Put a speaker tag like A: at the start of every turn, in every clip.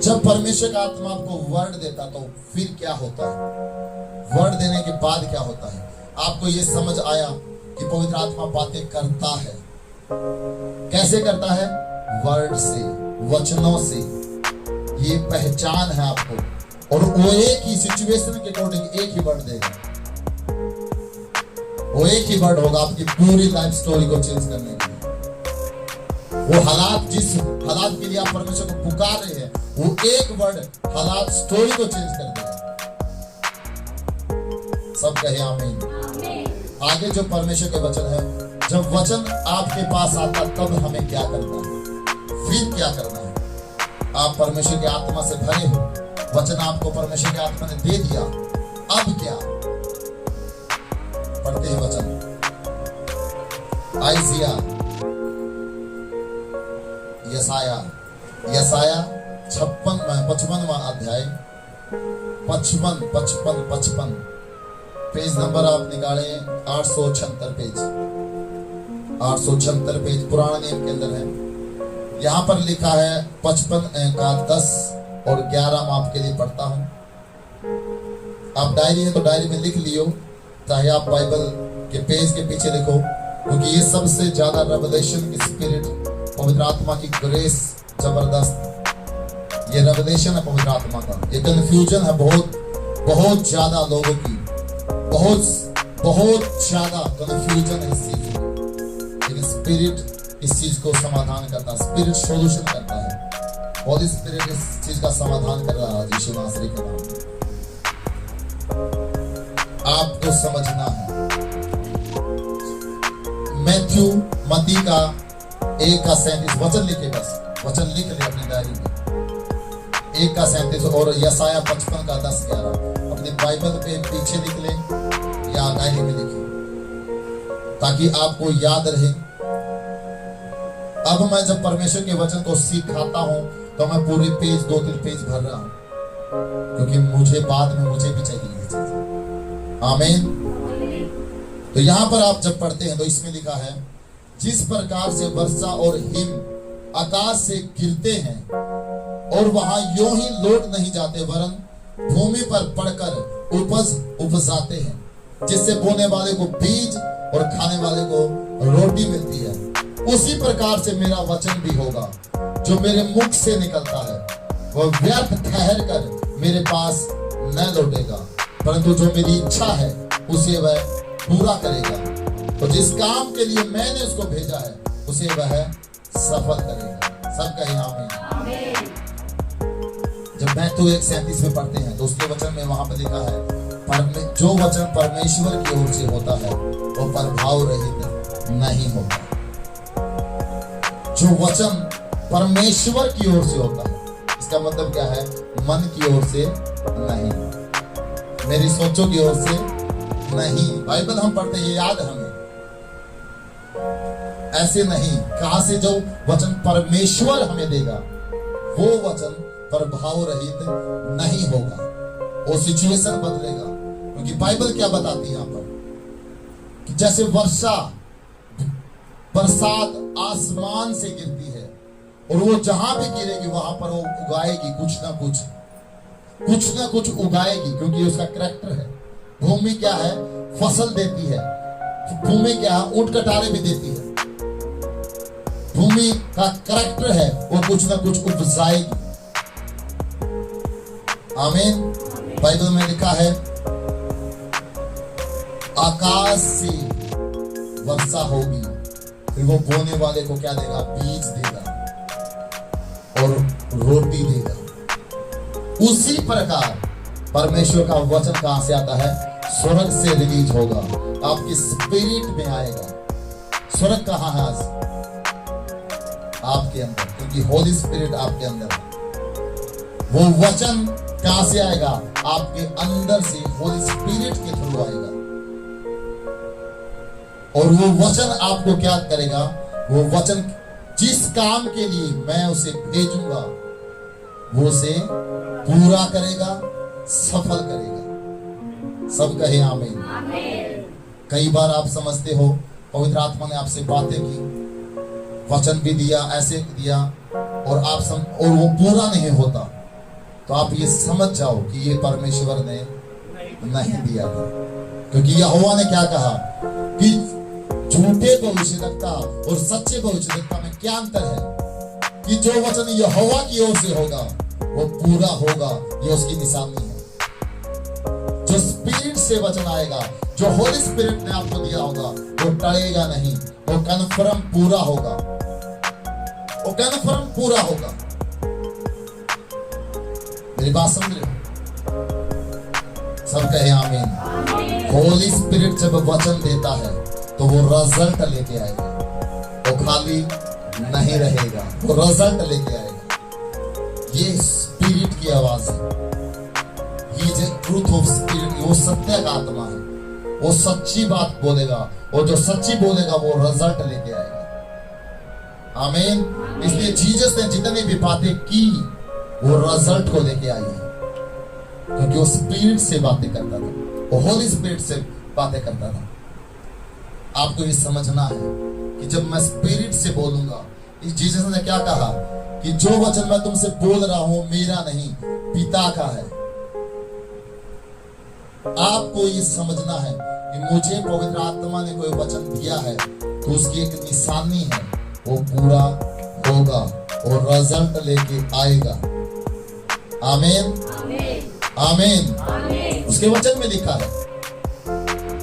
A: जब परमेश्वर का आत्मा आपको वर्ड देता तो फिर क्या होता है? वर्ड देने के बाद क्या होता है? आपको ये समझ आया कि पवित्र आत्मा बातें करता है। कैसे करता है? वर्ड से, वचनों से। ये पहचान है आपको। और वो एक ही सिचुएशन के अकॉर्डिंग एक ही वर्ड देगा। वो एक ही वर्ड होगा आपकी पूरी लाइफ स्टोरी को चेंज करने के लिए। वो हालात, जिस हालात के लिए आप परमेश्वर को पुकार रहे हैं, वो एक वर्ड हालात स्टोरी को चेंज कर देगा। सब कहे आमीन। आगे जो परमेश्वर के वचन है, जब वचन आपके पास आता तब हमें क्या करना है? फिर क्या करना है? आप परमेश्वर के आत्मा से भरे हो, वचन आपको परमेश्वर के आत्मा ने दे दिया, अब क्या? पढ़ते हैं वचन। आइजिया, यसाया 55वां अध्याय 55 पेज नंबर आप निकाले 876 पेज, 876 पेज पुराना नियम के अंदर है। यहाँ पर लिखा है 55 का 10 और 11 मैं आपके लिए पढ़ता हूँ। आप डायरी है तो डायरी में लिख लियो, चाहे आप बाइबल के पेज के पीछे लिखो, क्योंकि ये सबसे ज्यादा रेवलेशन की स्पिरिट, पवित्र आत्मा की ग्रेस जबरदस्त। ये रेवलेशन है पवित्र आत्मा का। ये कंफ्यूजन है बहुत ज्यादा लोगों की, बहुत ज्यादा कंफ्यूजन है इस चीज में, लेकिन स्पिरिट इस चीज को समाधान करता है। स्पिरिट सॉल्यूशन करता है। होली स्पिरिट इस चीज का समाधान कर रहा है यीशु नासरी के नाम में। आपको समझना है। मैथ्यू मती का 1:37 वचन लिखे, बस वचन लिख ले अपनी डायरी में। 1:37 और यसाया 55 का 10-11 अपने बाइबल पे पीछे लिख ले या डायरी में लिखे, ताकि आपको याद रहे। अब मैं जब परमेश्वर के वचन को सिखाता हूं तो मैं पूरे पेज 2-3 पेज भर रहा हूं, क्योंकि मुझे बाद में मुझे भी चाहिए ये चीज। आमीन। तो यहां पर आप जब पढ़ते हैं तो इसमें लिखा है, जिस प्रकार से वर्षा और हिम आकाश से गिरते हैं और वहां यूं ही लौट नहीं जाते, वरन भूमि पर पड़कर उपज उपजाते हैं, जिससे बोने वाले को बीज और खाने वाले को रोटी मिलती है, उसी प्रकार से मेरा वचन भी होगा जो मेरे मुख से निकलता है। वह व्यर्थ ठहर कर मेरे पास न लौटेगा, परंतु जो मेरी इच्छा है उसे वह पूरा करेगा। तो जिस काम के लिए मैंने उसको भेजा है उसे वह सफल करेगा। सब कहें आमीन। जब मैथ्यू 1:37 में पढ़ते हैं तो उसके वचन में वहां पर लिखा है, जो वचन परमेश्वर की ओर से होता है वो प्रभाव रहित नहीं होता। जो वचन परमेश्वर की ओर से होता है, इसका मतलब क्या है? मन की ओर से नहीं, मेरी सोचों की ओर से नहीं। बाइबल हम पढ़ते हैं, ये याद है हमें, ऐसे नहीं। कहां से? जो वचन परमेश्वर हमें देगा वो वचन प्रभाव रहित नहीं होगा, वो सिचुएशन बदलेगा। क्योंकि बाइबल क्या बताती है यहाँ पर कि जैसे वर्षा, बरसात आसमान से गिरती है और वो जहां भी गिरेगी वहां पर वो उगाएगी, कुछ ना कुछ उगाएगी, क्योंकि उसका कैरेक्टर है। भूमि क्या है? फसल देती है। भूमि क्या है? ऊंट कटारे भी देती है। भूमि का कैरेक्टर है, वो कुछ ना कुछ उपजाएगी। आमीन। बाइबल में लिखा है, आकाश से वर्षा होगी, फिर वो बोने वाले को क्या देगा? बीज देगा और रोटी देगा। उसी प्रकार परमेश्वर का वचन कहां से आता है? स्वर्ग से रिलीज होगा, आपकी स्पिरिट में आएगा। स्वर्ग कहां है? आज आपके अंदर, क्योंकि होली स्पिरिट आपके अंदर है। वो वचन कहां से आएगा? आपके अंदर से होली स्पिरिट के थ्रू आएगा। और वो वचन आपको क्या करेगा? वो वचन जिस काम के लिए मैं उसे भेजूंगा वो उसे पूरा करेगा, सफल करेगा। सब कहे आमीन। कई बार आप समझते हो पवित्र आत्मा ने आपसे बातें की, वचन भी दिया, ऐसे दिया, और वो पूरा नहीं होता। तो आप ये समझ जाओ कि ये परमेश्वर ने नहीं दिया था। क्योंकि यहोवा ने क्या कहा कि झूठे भविष्यवक्ता और सच्चे भविष्यवक्ता में क्या अंतर है, कि जो वचन यहोवा की ओर से होगा वो पूरा होगा, ये उसकी निशानी है। जो स्पिरिट से वचन आएगा, जो होली स्पिरिट ने आपको दिया होगा, वो टलेगा नहीं, वो कन्फर्म पूरा होगा, वो कन्फर्म पूरा होगा। मेरी बात समझ रहे हो? सब कहे आमीन। होली स्पिरिट जब वचन देता है तो वो रिजल्ट लेके आएगा, वो खाली नहीं रहेगा, वो रिजल्ट लेके आएगा। ये स्पिरिट की आवाज है, he is a truth of spirit. वो सत्य का आत्मा है, वो सच्ची बात बोलेगा, और जो सच्ची बोलेगा वो रिजल्ट लेके आएगा। आमीन। इसलिए जीसस ने जितनी भी बातें की वो रिजल्ट को लेके आई है, क्योंकि वो स्पिरिट से बातें करता था, वो होली स्पिरिट से बातें करता था। आपको ये समझना है कि जब मैं स्पिरिट से बोलूंगा, जीसस ने क्या कहा कि जो वचन मैं तुमसे बोल रहा हूं मेरा नहीं, पिता का है। आपको ये समझना है कि मुझे पवित्र आत्मा ने कोई वचन दिया है तो उसकी एक निशानी है, वो पूरा होगा और रिजल्ट लेके आएगा। आमीन आमीन। उसके वचन में लिखा है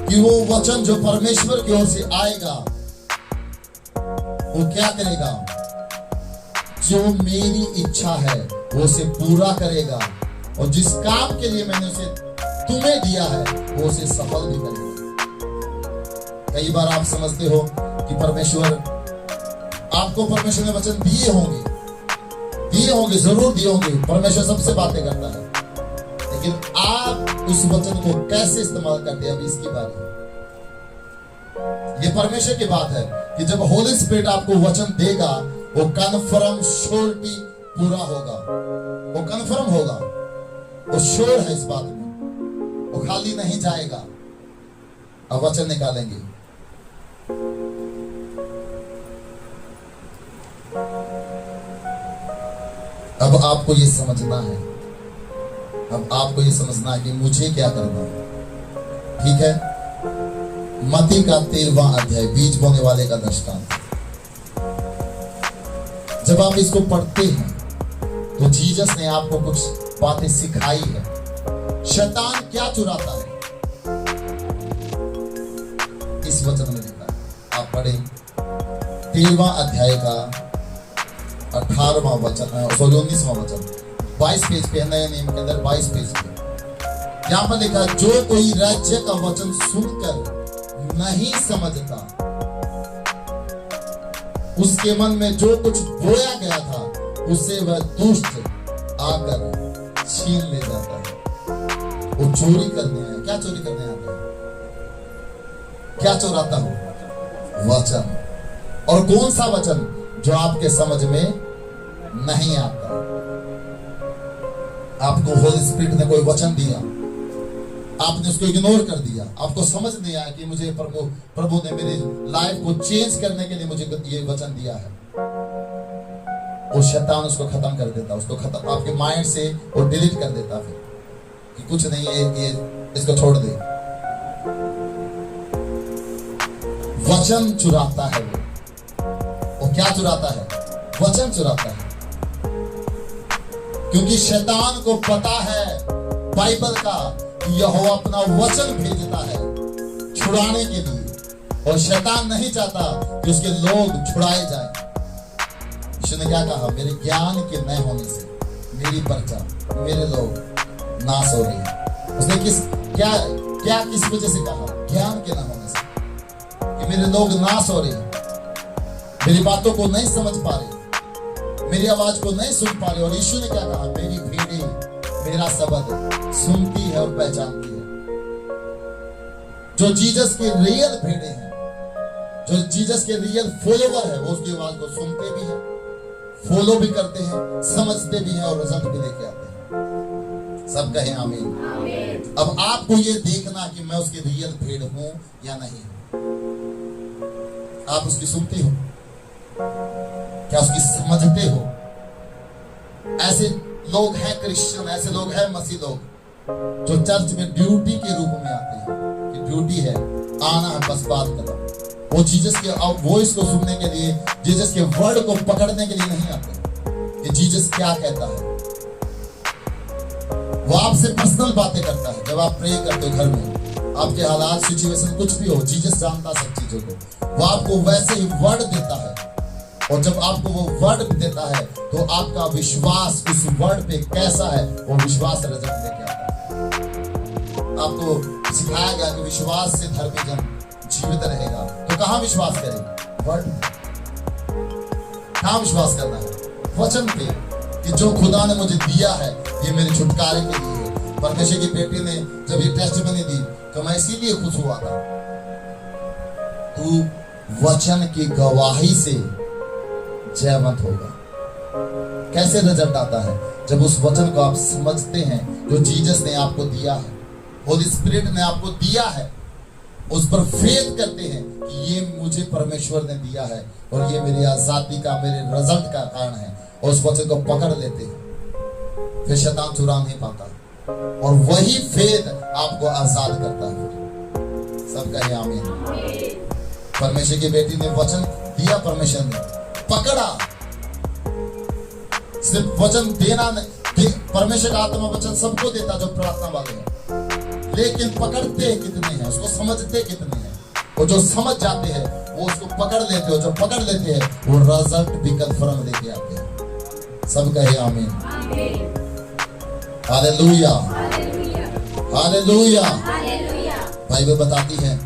A: कि वो वचन जो परमेश्वर की ओर से आएगा वो क्या करेगा, जो मेरी इच्छा है वो उसे पूरा करेगा, और जिस काम के लिए मैंने उसे तुम्हें दिया है वो उसे सफल भी करेगा। कई बार आप समझते हो कि परमेश्वर आपको, परमेश्वर ने वचन दिए होंगे, जरूर दिए होंगे, परमेश्वर सबसे बातें करता है, लेकिन आप उस वचन को कैसे इस्तेमाल करते हैं, अभी इसकी बात है। ये परमेश्वर की बात है कि जब होली स्पिरिट आपको वचन देगा वो कन्फर्म श्योरिटी पूरा होगा, वो कन्फर्म होगा, वो श्योर है इस बात में, वो खाली नहीं जाएगा। अब वचन निकालेंगे। अब आपको ये समझना है, अब आपको ये समझना है कि मुझे क्या करना है। ठीक है, मत्ती का 13वां अध्याय, बीज बोने वाले का दृष्टांत। जब आप इसको पढ़ते हैं तो जीसस ने आपको कुछ बातें सिखाई है। शैतान क्या चुराता है, इस वचन में लिखा है, आप पढ़ें 13वां अध्याय का 18वां वचन, 19वां वचन, 22 पेज पे, नए नियम के अंदर 22 पेज पे यहां पर लिखा, जो कोई राज्य का वचन सुनकर नहीं समझता, उसके मन में जो कुछ बोया गया था उसे वह दुष्ट आकर छीन ले जाता है। वो चोरी करने आया। क्या चोरी करने आता है? क्या चोराता हो? वचन। और कौन सा वचन? जो आपके समझ में नहीं आता। आपको होली स्पिरिट ने कोई वचन दिया, आपने उसको इग्नोर कर दिया, आपको समझ नहीं आया कि मुझे प्रभु ने मेरी लाइफ को चेंज करने के लिए मुझे ये वचन दिया है। वो शैतान उसको खत्म कर देता, उसको खत्म, आपके माइंड से वो डिलीट कर देता, फिर कि कुछ नहीं, ये इसको छोड़ दे। वचन चुराता है वो क्या चुराता है? वचन चुराता है। क्योंकि शैतान को पता है बाइबल का, यहोवा अपना वचन भेजता है छुड़ाने के लिए, और शैतान नहीं चाहता कि उसके लोग छुड़ाए जाएं। यीशु ने क्या कहा? मेरे ज्ञान के न होने से मेरी प्रजा, मेरे लोग नाश हो रही है। उसने किस वजह से कहा? ज्ञान के न होने से, कि मेरे लोग नाश हो रहे हैं, मेरी बातों को नहीं समझ पा रहे, मेरी आवाज को नहीं सुन पा रहे। और यीशु ने क्या कहा? मेरी भेड़ें मेरा शब्द सुनती है और पहचानती है। जो जीसस के रियल भेड़े हैं, जो जीसस के रियल फॉलोवर है, वो उसकी आवाज को सुनते भी हैं, फॉलो भी करते हैं, समझते भी हैं और रिजल्ट भी लेके आते हैं। सब कहें आमीन। अब आपको ये देखना कि मैं उसकी रियल भेड़ हूं या नहीं। आप उसकी सुनते हो? क्या उसकी समझते हो? ऐसे लोग हैं क्रिश्चियन, ऐसे लोग हैं मसीह लोग जो चर्च में ड्यूटी के रूप में आते हैं कि ड्यूटी है, आना है, बस बात करो। वो जीसस के वॉइस को सुनने के लिए, जीसस के वर्ड को पकड़ने के लिए नहीं आते कि जीसस क्या कहता है। वो आपसे पर्सनल बातें करता है। जब आप प्रे करते हो घर में, आपके हालात, सिचुएशन कुछ भी हो, जीसस जानता सब चीजों को। वो आपको वैसे ही वर्ड देता है, और जब आपको वो वर्ड देता है तो आपका विश्वास उस वर्ड पे कैसा है, वो विश्वास रिजल्ट लेके आता है। आपको सिखाया गया कि विश्वास से धर्मी जन जीवित रहेगा। तो कहां विश्वास करें? वर्ड पे। कहां विश्वास करना है? वचन पे, कि जो खुदा ने मुझे दिया है ये मेरे छुटकारे के लिए है। परमेश्वर की बेटी ने जब ये टेस्टिमनी दी तो मैं इसीलिए खुश हुआ था। तू वचन की गवाही से जयवंत होगा। कैसे रिजल्ट आता है? जब उस वचन को आप समझते हैं जो जीसस ने आपको दिया है, होली स्पिरिट ने आपको दिया है, उस पर फेथ करते हैं कि ये मुझे परमेश्वर ने दिया है और ये मेरी आजादी का, मेरे रिजल्ट का कारण है, और उस वचन को पकड़ लेते हैं, फिर शैतान चुरा नहीं पाता। और वही फेथ आपको आजाद करता है। सब कहे आमीन। परमेश्वर की बेटी ने वचन दिया, परमेश्वर ने पकड़ा। सिर्फ वचन देना नहीं, परमेश्वर का आत्मा वचन सबको देता जो प्रार्थना वाले हैं, लेकिन पकड़ते कितने हैं, उसको समझते कितने हैं। और जो समझ जाते हैं वो उसको पकड़ लेते हो, जो पकड़ लेते हैं वो रिजल्ट भी कन्फर्म लेके आते हैं। सब कहे आमीन। Hallelujah, hallelujah. बाइबल बताती है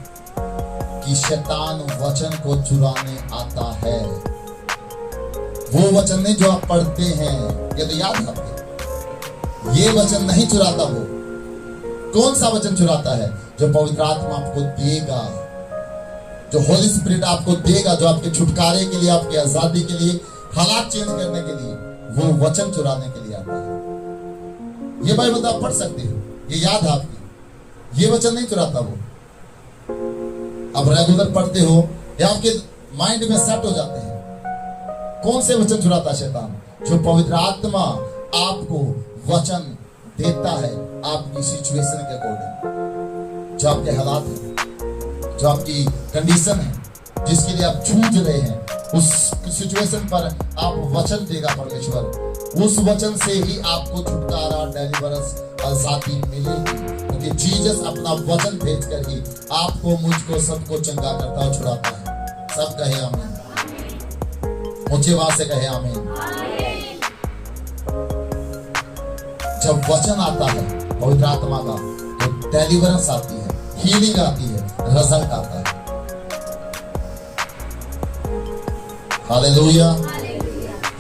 A: कि शैतान वचन को चुराने आता है। वो वचन नहीं जो आप पढ़ते हैं, ये तो याद रखिए, ये वचन नहीं चुराता। वो कौन सा वचन चुराता है? जो पवित्र आत्मा आपको देगा, जो होली स्पिरिट आपको देगा, जो आपके छुटकारे के लिए, आपकी आजादी के लिए, हालात चेंज करने के लिए, वो वचन चुराने के लिए आता है। ये बाइबल आप पढ़ सकते हो, ये याद है आपकी। ये वचन नहीं चुराता वो। अब रेगुलर पढ़ते हो या आपके माइंड में सेट हो जाते हैं। कौन से वचन चुराता है शैतान? जो पवित्र आत्मा आपको वचन देता है आपकी सिचुएशन के अकॉर्डिंग, जो आपके हालात हैं, जो आपकी कंडीशन है, जिसके लिए आप जूझ रहे हैं, उस सिचुएशन पर आप वचन देगा परमेश्वर। उस वचन से ही आपको छुटकारा, डिलीवरेंस, आजादी मिलेगी, क्योंकि जीसस अपना वचन भेजकर ही आपको, मुझको, सबको चंगा करता और छुड़ाता है। सब कहे आमीन। ऊंची आवाज से कहे आमीन। जब वचन आता है पवित्र आत्मा का तो डिलीवरेंस आती है, हीलिंग आती है, रिजल्ट आता है। हालेलुया।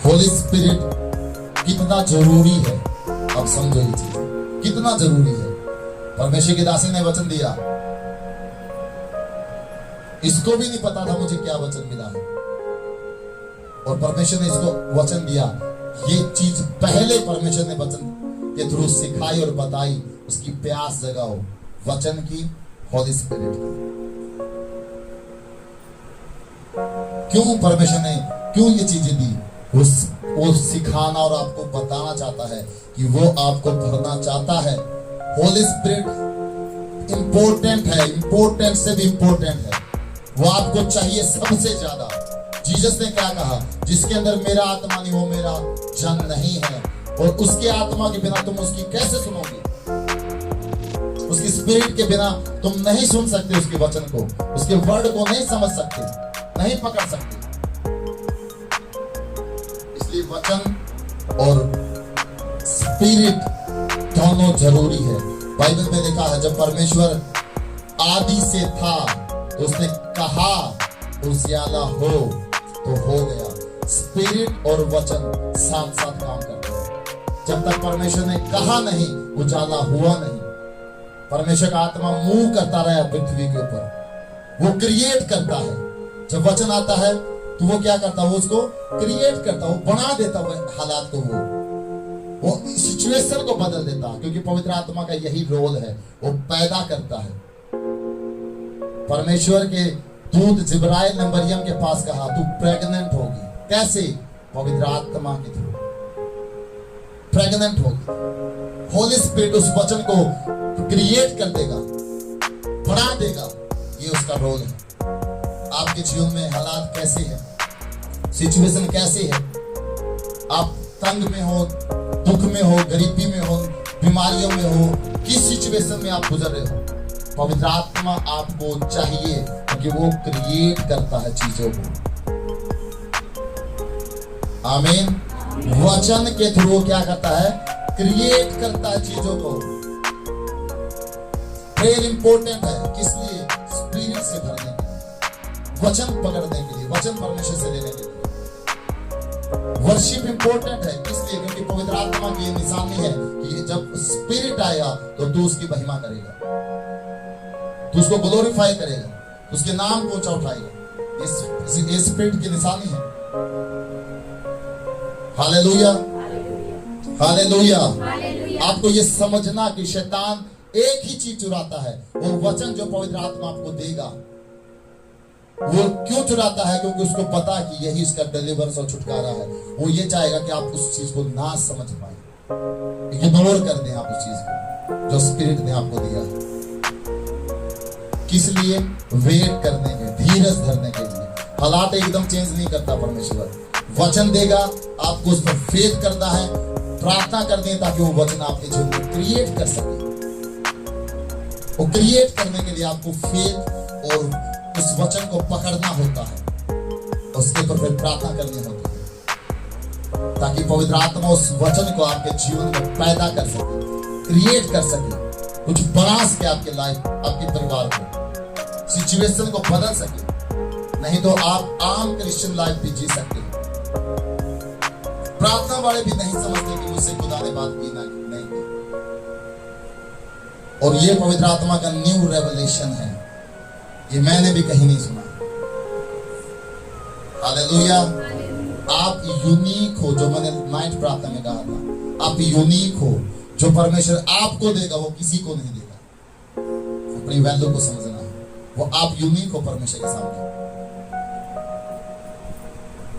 A: होली स्पिरिट कितना जरूरी है, अब समझो ये चीज कितना जरूरी है। परमेश्वर की दासी ने वचन दिया, इसको भी नहीं पता था मुझे क्या वचन मिला है, और परमेश्वर ने इसको वचन दिया। ये चीज पहले परमेश्वर ने वचन के थ्रू सिखाई और बताई। उसकी प्यास जगाओ वचन की, होली स्पिरिट की। क्यों परमेश्वर ने क्यों ये चीजें दी? वो सिखाना और आपको बताना चाहता है कि वो आपको भरना चाहता है। होली स्पिरिट इंपॉर्टेंट है, इंपॉर्टेंट से भी इंपॉर्टेंट है। वो आपको चाहिए सबसे ज्यादा। जीसस ने क्या कहा? जिसके अंदर मेरा आत्मा नहीं वो मेरा जन नहीं है। और उसके आत्मा के बिना तुम उसकी कैसे सुनोगे? उसकी स्पिरिट के बिना तुम नहीं सुन सकते उसके वचन को, उसके वर्ड को नहीं समझ सकते, नहीं पकड़ सकते। इसलिए वचन और स्पिरिट दोनों जरूरी है। बाइबल में लिखा है जब परमेश्वर आदि से था तो उसने कहा उजियाला हो तो हो गया। स्पिरिट और वचन साथ साथ काम करते हैं। जब तक परमेश्वर ने कहा नहीं उजाला हुआ नहीं। परमेश्वर का आत्मा मूव करता रहा पृथ्वी के ऊपर, वो क्रिएट करता है। जब वचन आता है तो वो क्या करता है? वो उसको क्रिएट करता है, वो बना देता है हालात को, वो सिचुएशन को बदल देता है। क्योंकि पवित्र आत्मा का यही रोल है, वो पैदा करता है। परमेश्वर के दूत जिब्राइल ने मरियम के पास कहा तू प्रेग्नेंट होगी। कैसे? पवित्र आत्मा के थ्रू। प्रेग्नेंट होगी। होली स्पिरिट उस वचन को क्रिएट कर देगा, बढ़ा देगा। ये उसका रोल है। आपके जीवन में हालात कैसे हैं, सिचुएशन कैसे है, आप तंग में हो, दुख में हो, गरीबी में हो, बीमारियों में हो, किस सिचुएशन में आप गुजर रहे हो, पवित्र आत्मा आपको चाहिए, क्योंकि वो क्रिएट करता है चीजों को। आमीन। वचन के थ्रू क्या करता है? क्रिएट करता है चीजों को। प्रेयर इंपॉर्टेंट है, किस लिए? स्पिरिट से भरने के लिए, वचन पकड़ने के लिए, वचन परमेश्वर से लेने के लिए। वर्शिप इंपॉर्टेंट है, किस लिए? क्योंकि पवित्र आत्मा की निशानी है कि जब स्पिरिट आएगा तो तू उसकी महिमा करेगा, तू उसको ग्लोरीफाई करेगा, उसके नाम को ऊंचा उठाएगा। ये स्पिरिट की निशानी है। Hallelujah, hallelujah. आपको ये समझना कि शैतान एक ही चीज चुराता है, वो वचन जो पवित्र आत्मा आपको देगा। वो क्यों चुराता है? क्योंकि उसको पता है कि यही उसका डिलीवरेंस और छुटकारा है। वो ये चाहेगा कि आप उस चीज को ना समझ पाए, इग्नोर कर दें आप उस चीज को जो स्पिरिट ने आपको दिया। किस लिए? वेट करने के, धीरज धरने के लिए। हालात एकदम चेंज नहीं करता परमेश्वर, वचन देगा, आपको उस पर फेथ करना है, प्रार्थना करनी है, ताकि वो वचन आपके जीवन में क्रिएट कर सके। वो क्रिएट करने के लिए आपको फेथ और उस वचन को पकड़ना होता है, उसके ऊपर फिर प्रार्थना करनी होती है, ताकि पवित्र आत्मा उस वचन को आपके जीवन में पैदा कर सके, क्रिएट कर सके, कुछ बना सके आपके लाइफ, आपके परिवार को, सिचुएशन को बदल सके। नहीं तो आप आम क्रिश्चियन लाइफ भी जी सकते हैं। प्रार्थना वाले भी नहीं समझते कि मुझसे खुदा ने बात की ना नहीं की। और ये पवित्र आत्मा का न्यू रेवलेशन है, ये मैंने भी कहीं नहीं सुना। हालेलुया। आप यूनिक हो, जो मैंने नाइट प्रार्थना में कहा था, आप यूनिक हो। जो परमेश्वर आपको देगा वो किसी को नहीं देगा। अपनी वैल्यू को समझना है, वो आप यूनिक हो परमेश्वर के सामने।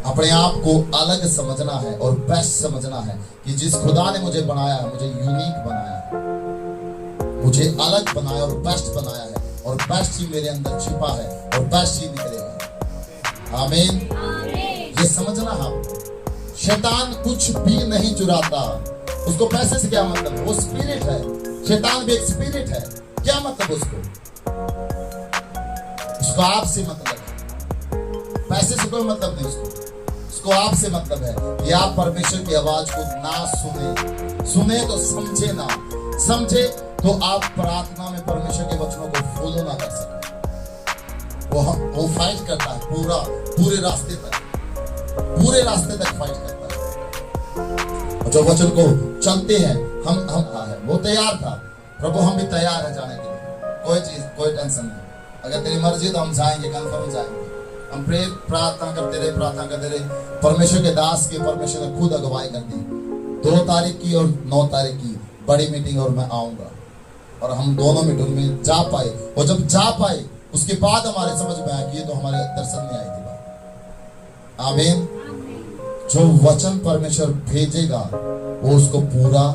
A: अपने आप को अलग समझना है और बेस्ट समझना है कि जिस खुदा ने मुझे बनाया है, मुझे यूनिक बनाया है, मुझे अलग बनाया और बेस्ट बनाया है, और बेस्ट ही मेरे अंदर छिपा है और बेस्ट ही निकलेगा। आमीन। ये समझना हम, शैतान कुछ भी नहीं चुराता। उसको पैसे से क्या मतलब है? वो स्पिरिट है, शैतान भी एक स्पिरिट है। क्या मतलब उसको आपसे मतलब है, पैसे से कोई मतलब नहीं उसको आपसे मतलब है कि आप परमेश्वर की आवाज को ना सुने तो समझे ना, समझे तो आप प्रार्थना में परमेश्वर के वचनों को फॉलो ना कर सके। वो फाइट करता है पूरे रास्ते तक फाइट करता है। और जो वचन को चलते हैं हम है, वो तैयार था, प्रभु हम भी तैयार है जाने के लिए, कोई टेंशन नहीं। अगर तेरी मर्जी तो हम जाएंगे, कंफर्म जाएंगे। हम प्रार्थना करते रहे। परमेश्वर के दास के परमेश्वर ने खुद अगुवाई कर दी। 2 तारीख की और 9 तारीख की बड़ी मीटिंग, और मैं आऊंगा, और हम दोनों मीटिंग में जा पाए। और जब जा पाए उसके बाद हमारे समझ में आया कि ये तो हमारे दर्शन में आई थी बात। आमीन। जो वचन परमेश्वर भेजेगा वो उसको पूरा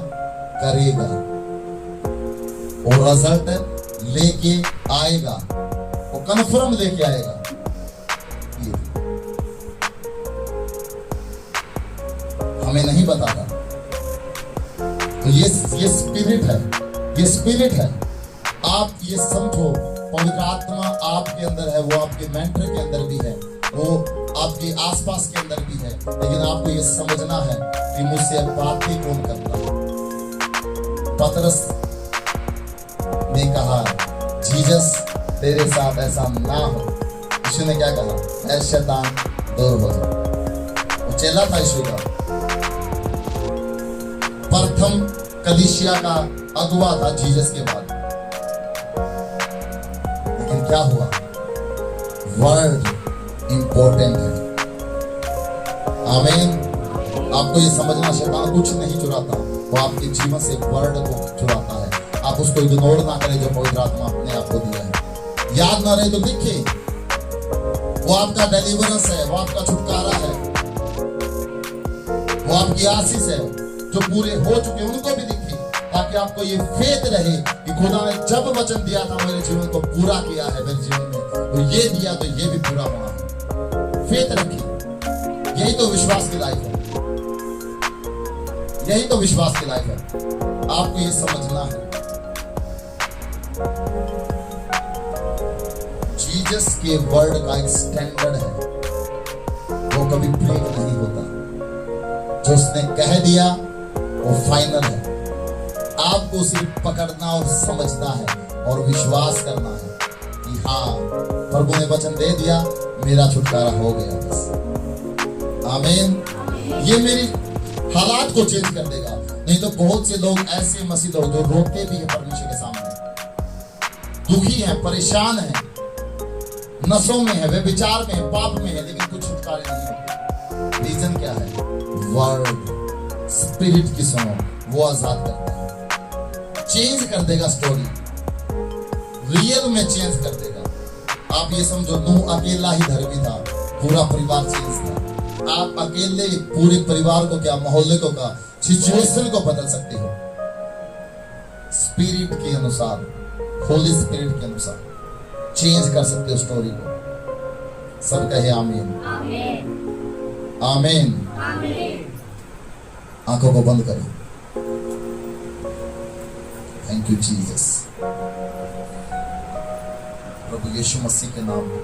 A: करेगा और रिजल्ट लेके आएगा, वो कन्फर्म लेके आएगा। हमें नहीं बताता। तो ये स्पिरिट है। आप ये समझो, पवित्र आत्मा आपके अंदर है, वो आपके मेंटर के अंदर भी है, वो आपके आसपास के अंदर भी है, लेकिन आपको ये समझना है कि मुझसे बातें कौन करता है। पतरस ने कहा, जीसस तेरे साथ ऐसा ना हो। यीशु ने क्या कहा? ऐ शैतान दूर हो जा। वो चेला था यीशु का, प्रथम कलीसिया का अगुवा था जीसस के बाद। लेकिन क्या हुआ? वर्ड इंपॉर्टेंट है। आमीन। आपको ये समझना, शैतान कुछ नहीं चुराता, वो आपके जीवन से वर्ड को चुराता है। आप उसको इग्नोर ना करें जो पवित्र आत्मा अपने आपको दिया है। याद ना रहे तो लिखिए, वो आपका डिलीवरेंस है, वो आपका छुटकारा है, वो आपकी आशीष है। जो पूरे हो चुके उनको भी लिखी, ताकि आपको ये फेथ रहे कि खुदा ने जब वचन दिया था मेरे जीवन को पूरा किया है, मेरे जीवन में तो ये दिया तो ये भी पूरा होना है। फेथ रखिए, यही तो विश्वास की लाइफ है, यही तो विश्वास की लाइफ है। आपको ये समझना है, जीसस के वर्ड का एक स्टैंडर्ड है, वो कभी ब्रेक नहीं होता। जो उसने कह दिया वो फाइनल है। आपको सिर्फ पकड़ना और समझना है और विश्वास करना है कि हाँ, प्रभु ने वचन दे दिया, मेरा छुटकारा हो गया बस। आमीन। ये मेरी हालात को चेंज कर देगा। नहीं तो बहुत से लोग ऐसे मसीह लोग जो रोते भी हैं परमेश्वर के सामने, दुखी हैं, परेशान हैं, नशों में है, वे विचार में है, पाप में है, लेकिन कुछ छुटकारे नहीं होते। रीजन क्या है? वर्ड, स्पिरिट की सुनो, वो आजाद करता है, चेंज कर देगा स्टोरी, रियल में चेंज कर देगा। आप ये समझो, नूह अकेला ही धर्मी था, पूरा परिवार चेंज था। आप अकेले पूरे परिवार को क्या, मोहल्ले को क्या, सिचुएशन को बदल सकते हो स्पिरिट के अनुसार, होली स्पिरिट के अनुसार चेंज कर सकते हो स्टोरी को। सब कहे आमीन। आमीन। आंखों को बंद करो। Thank you Jesus. प्रभु यीशु मसीह के नाम में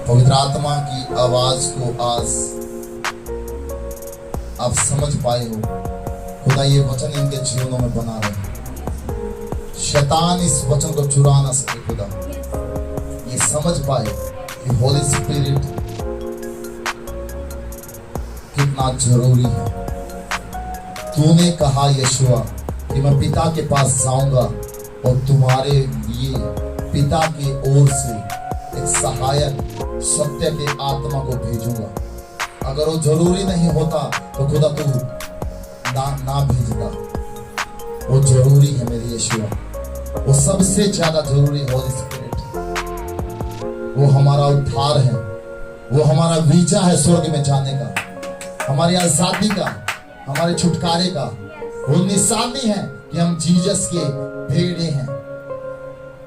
A: पवित्र आत्मा की आवाज को आज आप समझ पाए हो। खुदा ये वचन इनके जीवनों में बना रहे, शैतान इस वचन को चुरा ना सके। खुदा ये समझ पाए कि होली स्पिरिट कितना जरूरी है। तूने कहा यीशुआ कि मैं पिता के पास जाऊंगा और तुम्हारे लिए पिता की ओर से एक सहायक सत्य के आत्मा को भेजूंगा। अगर वो जरूरी नहीं होता तो खुदा तू ना भेजता। वो जरूरी है मेरे यीशुआ, वो सबसे ज्यादा जरूरी है होली स्पिरिट। वो हमारा उद्धार है, वो हमारा वीजा है स्वर्ग में जाने का, हमारी आजादी का, हमारे छुटकारे का। वो निशानी है कि हम जीसस के भेड़े हैं।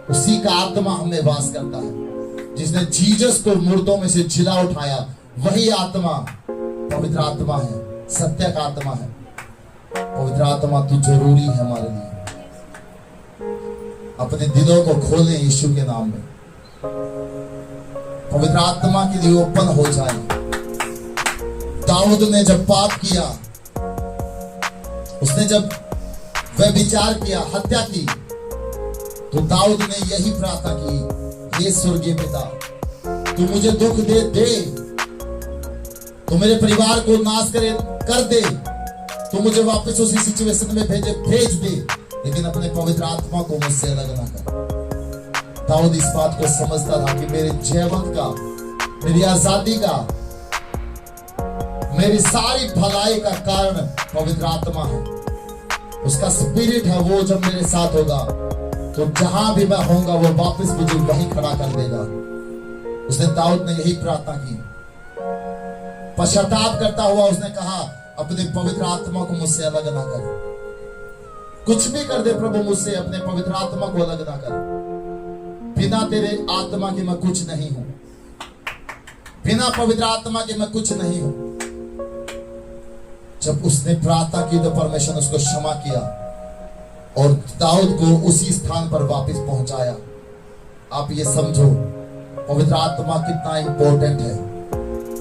A: उसी का आत्मा हमें वास करता है। जिसने जीसस को मुर्दों में से जिला उठाया, वही आत्मा पवित्र आत्मा है, सत्य का आत्मा है। पवित्र आत्मा तू जरूरी है हमारे लिए। अपने दिलों को खोलें यीशु के नाम में, पवित्र आत्मा के लिए ओपन हो जाए। दाऊद ने जब पाप किया, उसने जब वह विचार किया, हत्या की, तो दाऊद ने यही प्रार्थना की, हे स्वर्गीय पिता, तू मुझे दुख दे, तू मेरे परिवार को नाश कर दे, तू मुझे वापस उसी सिचुएशन में भेज दे, लेकिन अपने पवित्र आत्मा को मुझसे अलग ना कर। दाऊद इस बात को समझता था कि मेरे जीवन का, मेरी आजादी का, मेरी सारी भलाई का कारण पवित्र आत्मा है। उसका स्पिरिट है। वो जब मेरे साथ होगा तो जहां भी मैं होऊंगा वो वापस मुझे वहीं खड़ा कर देगा। उसने दाऊद ने यही प्रार्थना की। पश्चाताप करता हुआ उसने कहा, अपने पवित्र आत्मा को मुझसे अलग ना कर। कुछ भी कर दे प्रभु, मुझसे अपने पवित्र आत्मा को अलग ना कर। बिना तेरे आत्मा के मैं कुछ नहीं हूं, बिना पवित्र आत्मा के मैं कुछ नहीं हूं। जब उसने प्रार्थना की तो परमेश्वर ने उसको क्षमा किया और दाऊद को उसी स्थान पर वापस पहुंचाया। आप ये समझो पवित्र आत्मा कितना इंपॉर्टेंट है।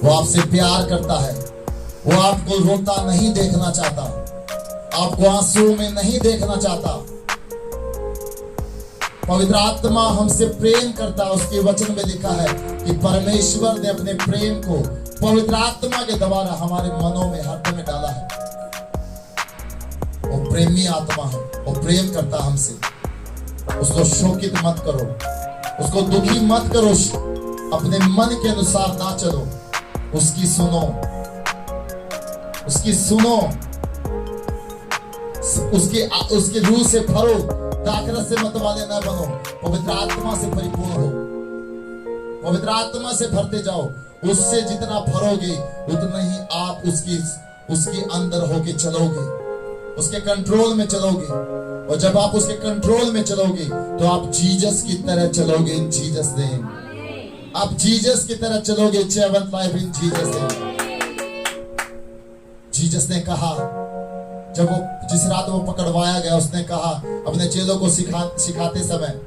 A: वो आपसे प्यार करता है। वो आपको रोता नहीं देखना चाहता, आपको आंसू में नहीं देखना चाहता। पवित्र आत्मा हमसे प्रेम करता है। उसके वचन में लिखा है कि परमेश्वर ने अपने प्रेम को पवित्र आत्मा के द्वारा हमारे मनों में, हृदय में डाला है। वो प्रेमी आत्मा है, वो प्रेम करता हमसे। उसको शोकित मत करो, उसको दुखी मत करो, अपने मन के अनुसार ना चलो, उसकी सुनो, उसकी सुनो, उसके रूह से भरो, दाखरस से मत वाले ना बनो, पवित्र आत्मा से परिपूर्ण हो, पवित्र आत्मा से भरते जाओ। उससे जितना भरोगे उतना ही आप उसके अंदर होके चलोगे, उसके कंट्रोल में चलोगे। और जब आप उसके कंट्रोल में चलोगे तो आप जीसस की तरह चलोगे इन जीसस नेम। आप जीसस की तरह चलोगे, 7th life in Jesus name. Jesus ने कहा, जब वो जिस रात वो पकड़वाया गया, उसने कहा अपने चेलों को सिखाते समय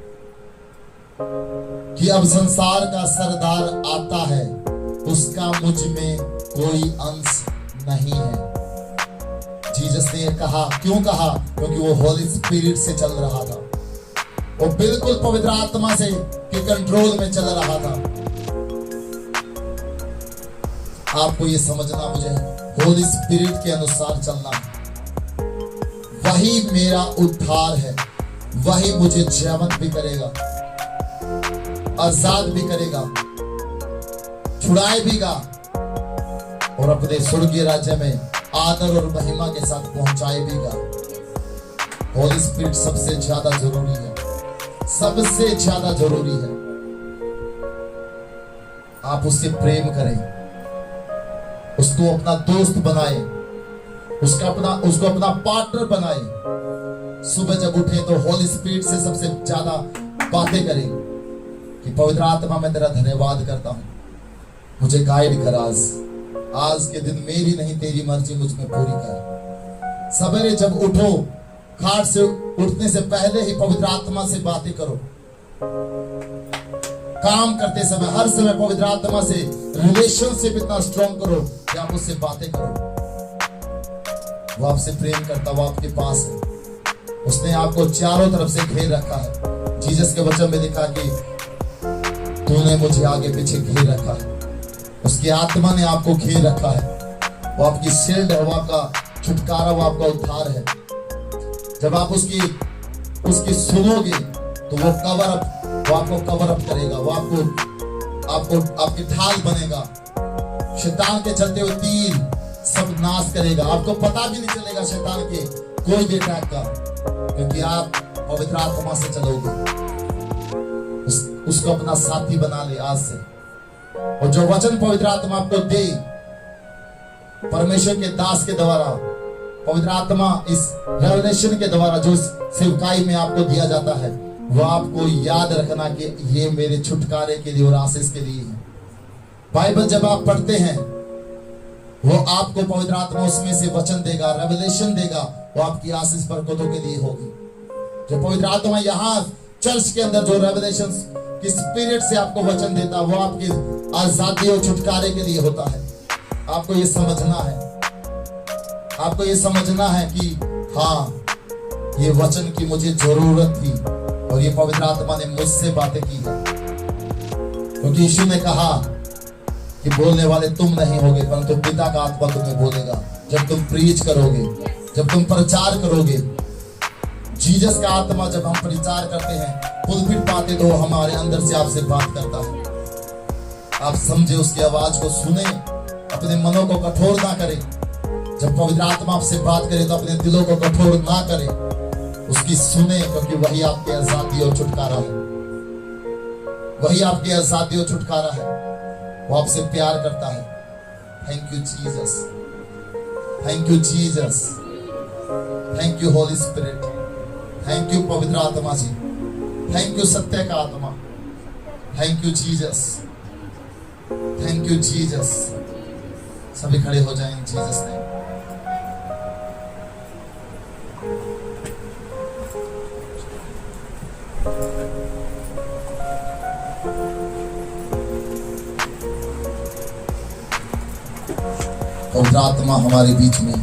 A: कि अब संसार का सरदार आता है, उसका मुझ में कोई अंश नहीं है। जीसस ने कहा, क्यों कहा? क्योंकि वो होली स्पिरिट से चल रहा था, वो बिल्कुल पवित्र आत्मा से के कंट्रोल में चल रहा था। आपको ये समझना, मुझे होली स्पिरिट के अनुसार चलना है। वही मेरा उद्धार है, वही मुझे जीवंत भी करेगा, आजाद भी करेगा, छुड़ाए भीगा और अपने स्वर्गीय राज्य में आदर और महिमा के साथ पहुंचाए भीगा। होली स्पिरिट सबसे ज्यादा जरूरी है, सबसे ज्यादा जरूरी है। आप उससे प्रेम करें, उसको अपना दोस्त बनाए, उसको अपना पार्टनर बनाए। सुबह जब उठे तो होली स्पिरिट से सबसे ज्यादा बातें करें कि पवित्र आत्मा मैं तेरा धन्यवाद करता हूं, मुझे गाइड कर। आज के दिन मेरी नहीं तेरी मर्जी मुझ में पूरी कर। सवेरे जब उठो, खाट से उठने से पहले ही पवित्र आत्मा से बातें करो। काम करते समय हर समय पवित्र आत्मा से रिलेशनशिप इतना स्ट्रॉन्ग करो कि आप उससे बातें करो। वो आपसे प्रेम करता, वो आपके पास है, उसने आपको चारों तरफ से घेर रखा है। जीसस के वचन में लिखा कि तूने मुझे आगे पीछे घेर रखा है, उसकी आत्मा ने आपको घेर रखा है। वो आपकी शील्ड है, वो आपका छुटकारा, वो आपका उद्धार है। जब आप उसकी सुनोगे तो वो आपको कवर अप करेगा, वो आपकी ढाल बनेगा। शैतान के चलते हुए तीर सब नाश करेगा, आपको पता भी नहीं चलेगा शैतान के कोई भी अटैक का, क्योंकि आप पवित्र आत्मा से चलोगे। उसको अपना साथी बना ले आज से। और जो वचन पवित्र आत्मा आपको दे, परमेश्वर के दास के द्वारा, पवित्र आत्मा इस रेवलेशन के द्वारा जो सेवकाई में आपको दिया जाता है, वो आपको याद रखना कि ये मेरे छुटकारे के लिए और आशीष के लिए है। बाइबल जब आप पढ़ते हैं, वो आपको पवित्र आत्मा उसमें से वचन देगा, रेवलेशन देगा, वो आपकी आशीष बरकतों के लिए होगी। जो पवित्र आत्मा यहाँ चर्च के अंदर जो रेवलेशन की स्पिरिट से आपको वचन देता, वो आपकी आजादी और छुटकारे के लिए होता है। आपको ये समझना है, आपको ये समझना है कि हाँ, ये वचन की मुझे जरूरत थी और ये पवित्र आत्मा ने मुझसे बातें की है। क्योंकि यीशु ने कहा कि बोलने वाले तुम नहीं होगे, परंतु पिता का आत्मा तुम्हें बोलेगा। जब तुम प्रीच करोगे, जब तुम प्रचार करोगे, जीसस का आत्मा जब हम प्रचार करते हैं, पुलपिट पाते, तो हमारे अंदर से आपसे बात करता है। आप समझे, उसकी आवाज को सुने, अपने मनों को कठोर ना करें। जब पवित्र आत्मा आपसे बात करे तो अपने दिलों को कठोर ना करें, उसकी सुने, क्योंकि वही आपकी आजादी और छुटकारा है। वही आपकी आजादी और छुटकारा है। वो आपसे प्यार करता है। Thank you Jesus, thank you Jesus, thank you Holi spirit, thank you पवित्र आत्मा जी, थैंक यू सत्य का आत्मा, thank you Jesus, thank you Jesus. सभी खड़े हो जाएं जीसस ने। पवित्र आत्मा हमारे बीच में